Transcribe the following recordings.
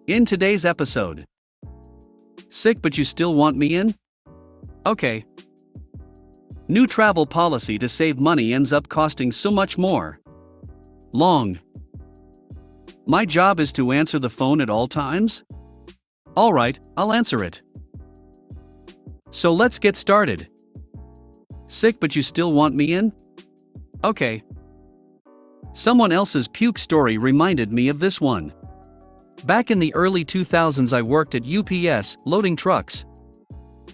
In today's episode. Sick but you still want me in? Okay. New travel policy to save money ends up costing so much more. Long. My job is to answer the phone at all times? Alright, I'll answer it. So let's get started. Sick but you still want me in? Okay. Someone else's puke story reminded me of this one. Back in the early 2000s I worked at UPS, loading trucks.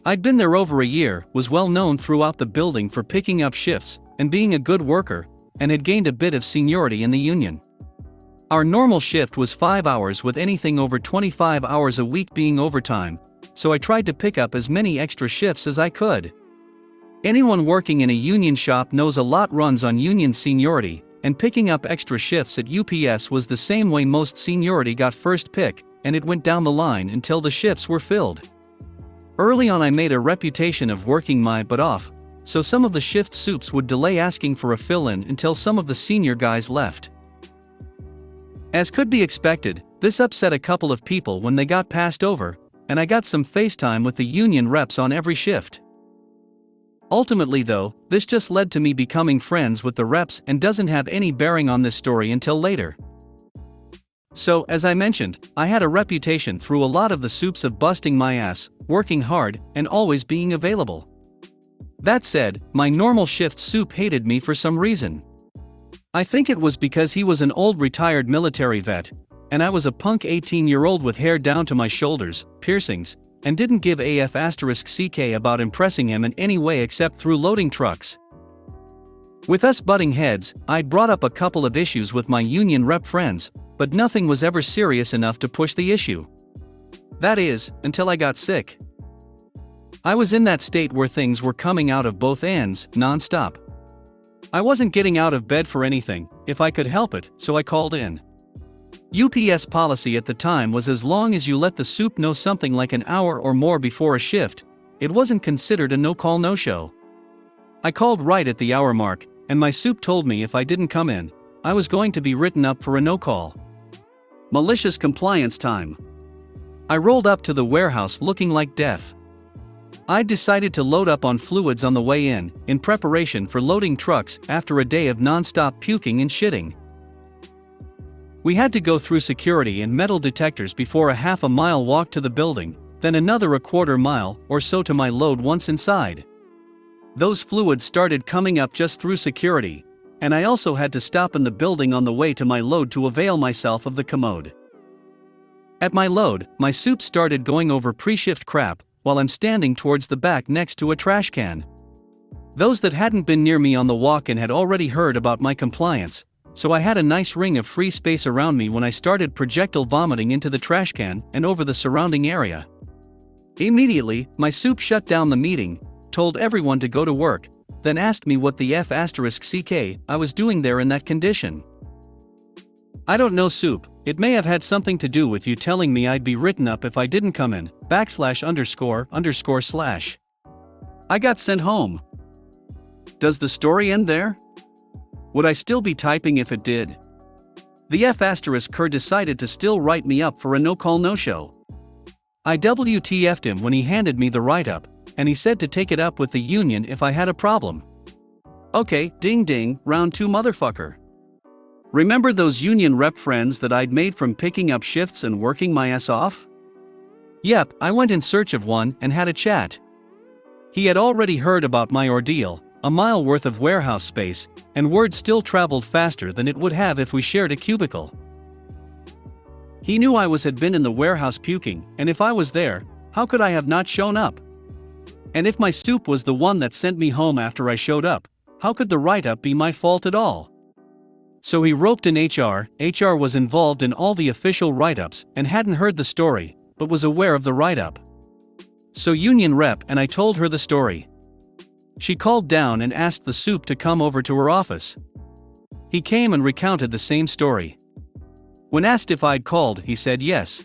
I'd been there over a year, was well known throughout the building for picking up shifts, and being a good worker, and had gained a bit of seniority in the union. Our normal shift was 5 hours with anything over 25 hours a week being overtime, so I tried to pick up as many extra shifts as I could. Anyone working in a union shop knows a lot runs on union seniority, and picking up extra shifts at UPS was the same way most seniority got first pick, and it went down the line until the shifts were filled. Early on I made a reputation of working my butt off, so some of the shift soups would delay asking for a fill-in until some of the senior guys left. As could be expected, this upset a couple of people when they got passed over, and I got some FaceTime with the union reps on every shift. Ultimately though, this just led to me becoming friends with the reps and doesn't have any bearing on this story until later. So, as I mentioned, I had a reputation through a lot of the soups of busting my ass, working hard, and always being available. That said, my normal shift soup hated me for some reason. I think it was because he was an old retired military vet, and I was a punk 18-year-old with hair down to my shoulders, piercings, and didn't give AF***CK about impressing him in any way except through loading trucks. With us butting heads, I'd brought up a couple of issues with my union rep friends, but nothing was ever serious enough to push the issue. That is, until I got sick. I was in that state where things were coming out of both ends, non-stop. I wasn't getting out of bed for anything, if I could help it, so I called in. UPS policy at the time was as long as you let the soup know something like an hour or more before a shift, it wasn't considered a no-call no-show. I called right at the hour mark, and my soup told me if I didn't come in, I was going to be written up for a no-call. Malicious compliance time. I rolled up to the warehouse looking like death. I'd decided to load up on fluids on the way in preparation for loading trucks after a day of non-stop puking and shitting. We had to go through security and metal detectors before a half-a-mile walk to the building, then another a quarter mile or so to my load once inside. Those fluids started coming up just through security, and I also had to stop in the building on the way to my load to avail myself of the commode. At my load, my soup started going over pre-shift crap, while I'm standing towards the back next to a trash can. Those that hadn't been near me on the walk-in had already heard about my compliance, so I had a nice ring of free space around me when I started projectile vomiting into the trash can and over the surrounding area. Immediately, my soup shut down the meeting, told everyone to go to work, then asked me what the F***CK I was doing there in that condition. I don't know, soup, it may have had something to do with you telling me I'd be written up if I didn't come in, /__/. I got sent home. Does the story end there? Would I still be typing if it did? The F***er decided to still write me up for a no-call no-show. I WTF'd him when he handed me the write-up, and he said to take it up with the union if I had a problem. Okay, ding ding, round 2 motherfucker. Remember those union rep friends that I'd made from picking up shifts and working my ass off? Yep, I went in search of one and had a chat. He had already heard about my ordeal, a mile worth of warehouse space, and word still traveled faster than it would have if we shared a cubicle. He knew I had been in the warehouse puking, and if I was there, how could I have not shown up? And if my soup was the one that sent me home after I showed up, how could the write-up be my fault at all? So he roped in HR. HR was involved in all the official write-ups and hadn't heard the story, but was aware of the write-up. So union rep and I told her the story. She called down and asked the soup to come over to her office. He came and recounted the same story. When asked if I'd called, he said yes.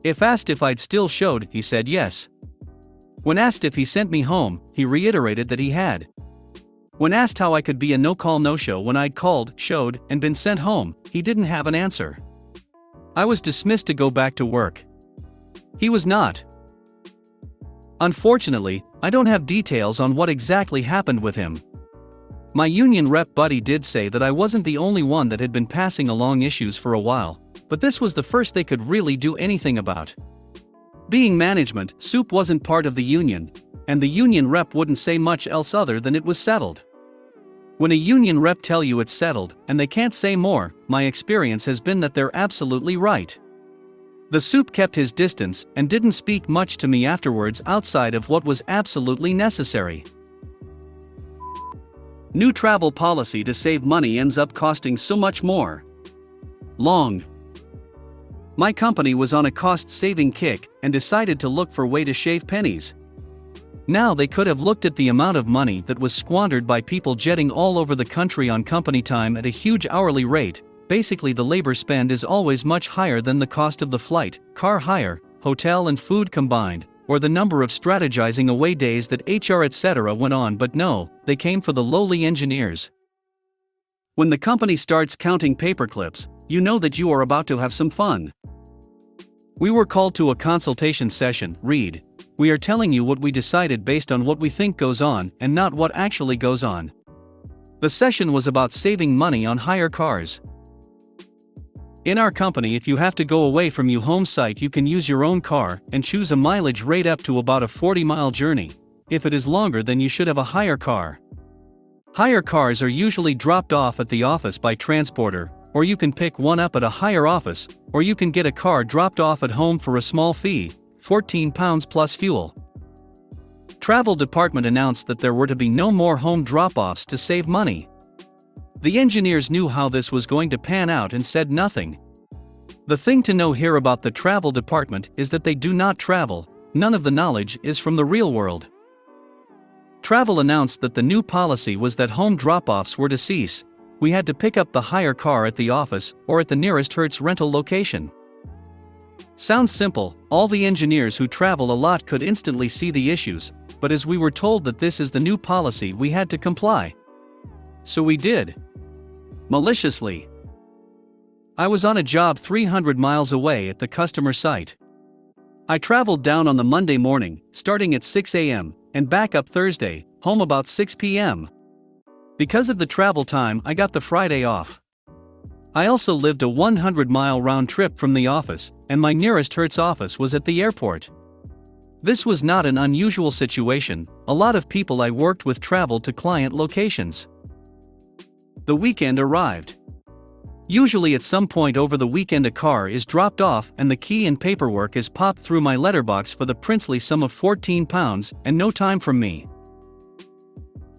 If asked if I'd still showed, he said yes. When asked if he sent me home, he reiterated that he had. When asked how I could be a no-call no-show when I'd called, showed, and been sent home, he didn't have an answer. I was dismissed to go back to work. He was not. Unfortunately, I don't have details on what exactly happened with him. My union rep buddy did say that I wasn't the only one that had been passing along issues for a while, but this was the first they could really do anything about. Being management, Soup wasn't part of the union, and the union rep wouldn't say much else other than it was settled. When a union rep tell you it's settled, and they can't say more, my experience has been that they're absolutely right. The Soup kept his distance and didn't speak much to me afterwards outside of what was absolutely necessary. New travel policy to save money ends up costing so much more. Long. My company was on a cost-saving kick and decided to look for a way to shave pennies. Now they could have looked at the amount of money that was squandered by people jetting all over the country on company time at a huge hourly rate. Basically, the labor spend is always much higher than the cost of the flight, car hire, hotel and food combined, or the number of strategizing away days that HR etc. went on, but no, they came for the lowly engineers. When the company starts counting paperclips, you know that you are about to have some fun. We were called to a consultation session. Read. We are telling you what we decided based on what we think goes on and not what actually goes on. The session was about saving money on hire cars. In our company, if you have to go away from your home site, you can use your own car and choose a mileage rate up to about a 40-mile journey. If it is longer, then you should have a hire car. Hire cars are usually dropped off at the office by transporter, or you can pick one up at a hire office, or you can get a car dropped off at home for a small fee, £14 plus fuel. Travel department announced that there were to be no more home drop-offs to save money. The engineers knew how this was going to pan out and said nothing. The thing to know here about the travel department is that they do not travel. None of the knowledge is from the real world. Travel announced that the new policy was that home drop-offs were to cease. We had to pick up the hire car at the office or at the nearest Hertz rental location. Sounds simple, all the engineers who travel a lot could instantly see the issues, but as we were told that this is the new policy, we had to comply. So we did. Maliciously. I was on a job 300 miles away at the customer site. I traveled down on the Monday morning, starting at 6 a.m., and back up Thursday, home about 6 p.m. Because of the travel time, I got the Friday off. I also lived a 100-mile round trip from the office, and my nearest Hertz office was at the airport. This was not an unusual situation. A lot of people I worked with traveled to client locations. The weekend arrived. Usually at some point over the weekend a car is dropped off and the key and paperwork is popped through my letterbox for the princely sum of £14 and no time from me.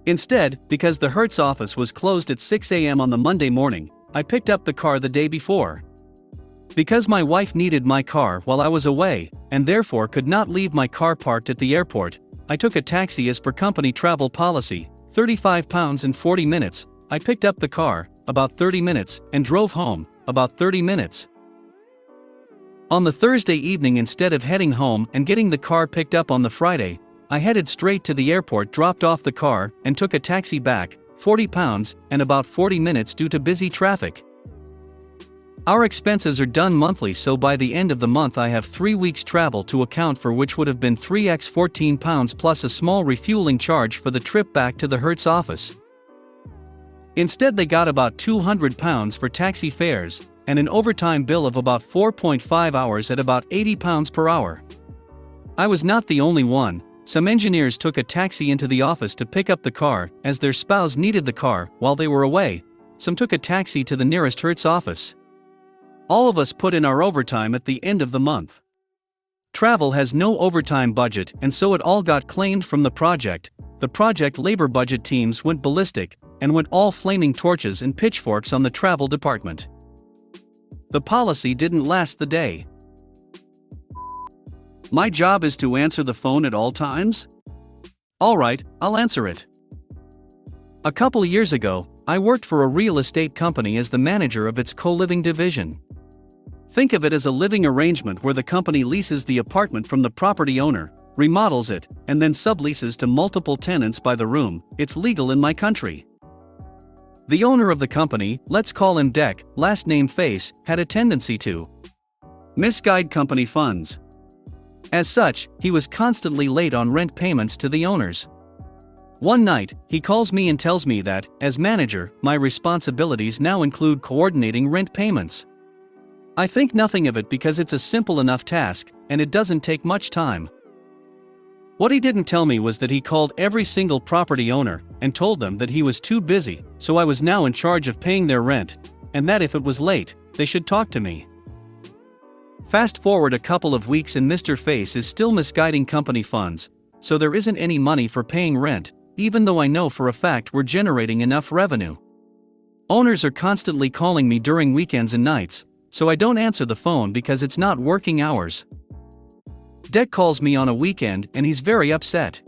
Instead, because the Hertz office was closed at 6 a.m. on the Monday morning, I picked up the car the day before. Because my wife needed my car while I was away, and therefore could not leave my car parked at the airport, I took a taxi as per company travel policy, £35 and 40 minutes. I picked up the car, about 30 minutes, and drove home, about 30 minutes. On the Thursday evening, instead of heading home and getting the car picked up on the Friday, I headed straight to the airport, dropped off the car, and took a taxi back, £40 and about 40 minutes due to busy traffic. Our expenses are done monthly, so by the end of the month I have 3 weeks travel to account for, which would have been 3x £14 plus a small refueling charge for the trip back to the Hertz office. Instead they got about £200 for taxi fares, and an overtime bill of about 4.5 hours at about £80 per hour. I was not the only one. Some engineers took a taxi into the office to pick up the car, as their spouse needed the car while they were away. Some took a taxi to the nearest Hertz office. All of us put in our overtime at the end of the month. Travel has no overtime budget, and so it all got claimed from the project. The project labor budget teams went ballistic, and went all flaming torches and pitchforks on the travel department. The policy didn't last the day. My job is to answer the phone at all times? Alright, I'll answer it. A couple years ago, I worked for a real estate company as the manager of its co-living division. Think of it as a living arrangement where the company leases the apartment from the property owner, remodels it, and then subleases to multiple tenants by the room. It's legal in my country. The owner of the company, let's call him Deck, last name Face, had a tendency to Misguide company funds. As such, he was constantly late on rent payments to the owners. One night, he calls me and tells me that, as manager, my responsibilities now include coordinating rent payments. I think nothing of it because it's a simple enough task, and it doesn't take much time. What he didn't tell me was that he called every single property owner and told them that he was too busy, so I was now in charge of paying their rent, and that if it was late, they should talk to me. Fast forward a couple of weeks and Mr. Face is still misguiding company funds, so there isn't any money for paying rent, even though I know for a fact we're generating enough revenue. Owners are constantly calling me during weekends and nights, so I don't answer the phone because it's not working hours. Deck calls me on a weekend and he's very upset.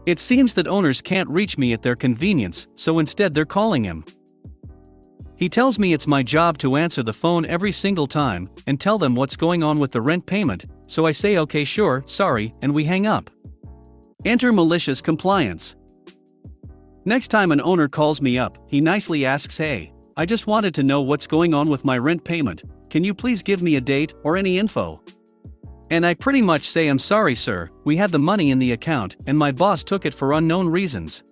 It seems that owners can't reach me at their convenience, so instead they're calling him. He tells me it's my job to answer the phone every single time and tell them what's going on with the rent payment, so I say okay sure, sorry, and we hang up. Enter malicious compliance. Next time an owner calls me up, he nicely asks, "Hey, I just wanted to know what's going on with my rent payment, can you please give me a date or any info?" And I pretty much say, "I'm sorry sir, we had the money in the account and my boss took it for unknown reasons.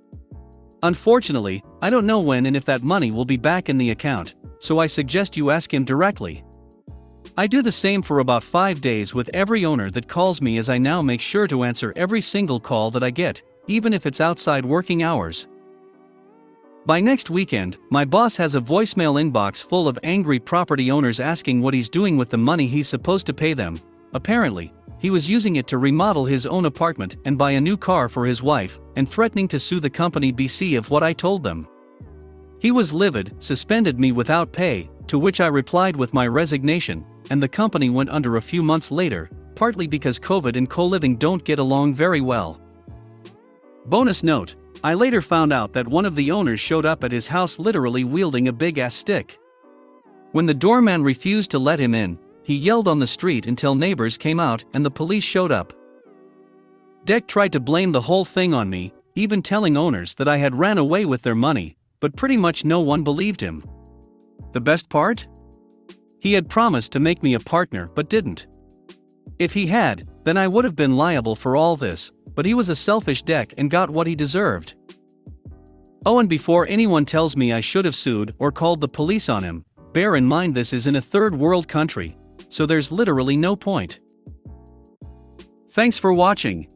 Unfortunately, I don't know when and if that money will be back in the account, so I suggest you ask him directly." I do the same for about 5 days with every owner that calls me, as I now make sure to answer every single call that I get, even if it's outside working hours. By next weekend, my boss has a voicemail inbox full of angry property owners asking what he's doing with the money he's supposed to pay them. Apparently, he was using it to remodel his own apartment and buy a new car for his wife, and threatening to sue the company BC of what I told them. He was livid, suspended me without pay, to which I replied with my resignation, and the company went under a few months later, partly because COVID and co-living don't get along very well. Bonus note, I later found out that one of the owners showed up at his house literally wielding a big-ass stick. When the doorman refused to let him in, he yelled on the street until neighbors came out and the police showed up. Deck tried to blame the whole thing on me, even telling owners that I had ran away with their money, but pretty much no one believed him. The best part? He had promised to make me a partner but didn't. If he had, then I would have been liable for all this, but he was a selfish Deck and got what he deserved. Oh, and before anyone tells me I should have sued or called the police on him, bear in mind this is in a third world country, so there's literally no point. Thanks for watching.